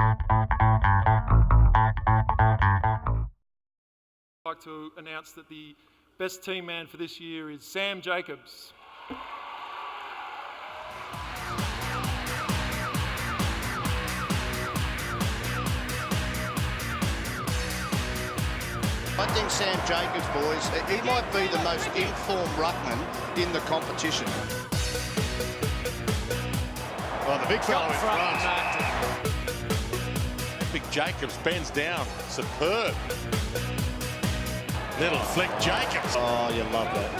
I'd like to announce that the best team man for this year is Sam Jacobs. I think Sam Jacobs, boys, he might be the most informed ruckman in the competition. Well, the big fellow in front. Big Jacobs bends down. Superb. Little flick Jacobs. Oh, you love that.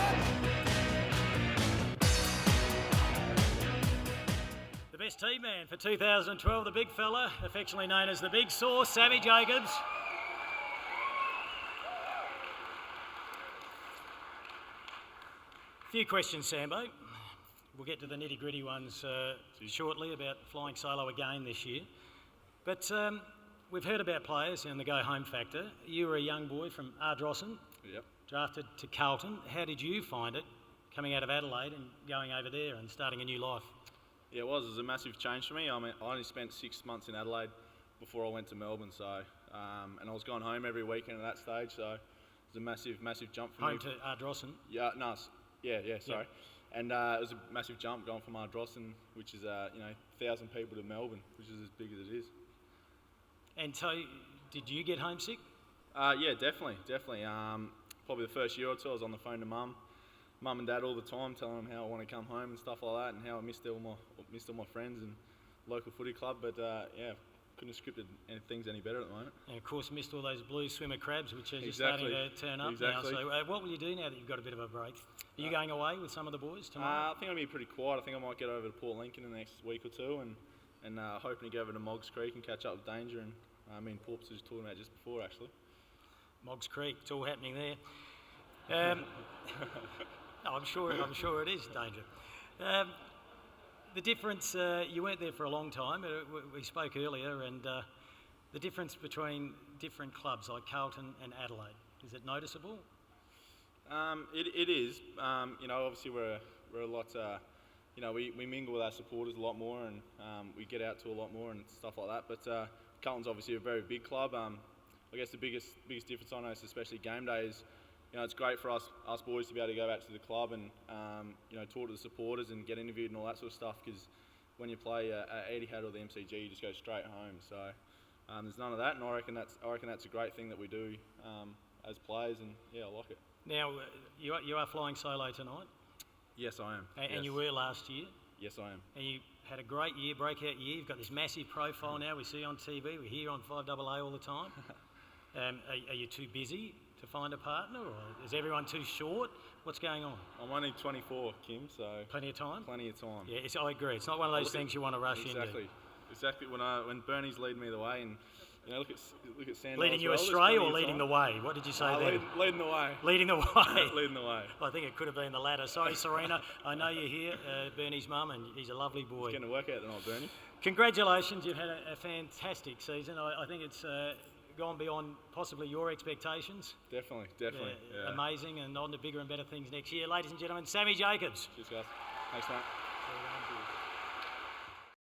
The best team man for 2012, the big fella, affectionately known as the Big Sauce, Sammy Jacobs. A few questions, Sambo. We'll get to the nitty-gritty ones shortly about flying solo again this year. But we've heard about players and the go-home factor. You were a young boy from Ardrossan, Yep. drafted to Carlton. How did you find it coming out of Adelaide and going over there and starting a new life? Yeah, it was a massive change for me. I mean, I only spent 6 months in Adelaide before I went to Melbourne, so and I was going home every weekend at that stage, so it was a massive jump for me. Home to Ardrossan? Yeah, no, sorry. Yep. And it was a massive jump going from Ardrossan, which is 1,000 people, to Melbourne, which is as big as it is. And so, did you get homesick? Yeah, definitely. Probably the first year or two, I was on the phone to Mum and Dad all the time, telling them how I want to come home and stuff like that, and how I missed all my friends and local footy club. But yeah, couldn't have scripted things any better at the moment. And of course, missed all those blue swimmer crabs, which are just starting to turn up now. So, what will you do now that you've got a bit of a break? Are you going away with some of the boys tomorrow? I think I'll be pretty quiet. I think I might get over to Port Lincoln in the next week or two, and hoping to go over to Moggs Creek and catch up with Danger. And me and Porps was talking about just before, actually. Moggs Creek, it's all happening there. No, I'm sure it is, Danger. The difference, you weren't there for a long time, but we spoke earlier, and the difference between different clubs like Carlton and Adelaide, is it noticeable? It is. Obviously we're a lot. We mingle with our supporters a lot more, and we get out to a lot more and stuff like that. But Carlton's obviously a very big club. I guess the biggest difference I notice, especially game day, is it's great for us boys to be able to go back to the club and talk to the supporters and get interviewed and all that sort of stuff. Because when you play at Etihad or the MCG, you just go straight home. So there's none of that, and I reckon that's a great thing that we do as players, and yeah, I like it. Now, you are flying solo tonight? Yes, I am. And yes. you were last year? Yes, I am. And you had a great year, breakout year. You've got this massive profile now we see on TV. We hear on 5AA all the time. Are you too busy to find a partner, or is everyone too short? What's going on? I'm only 24, Kim, so... Plenty of time? Plenty of time. Yeah, I agree. It's not one of those things you want to rush into. Exactly. When Bernie's leading me the way, and look at Sandal. Leading you astray or leading the way? What did you say there? Leading the way. Leading the way. Leading the way. I think it could have been the latter. Sorry, Serena. I know you're here, Bernie's mum, and he's a lovely boy. He's going to work out tonight, Bernie. Congratulations. You've had a fantastic season. I think it's gone beyond possibly your expectations. Definitely. Yeah. Amazing, and on to bigger and better things next year. Ladies and gentlemen, Sammy Jacobs. Cheers, guys. Thanks, mate.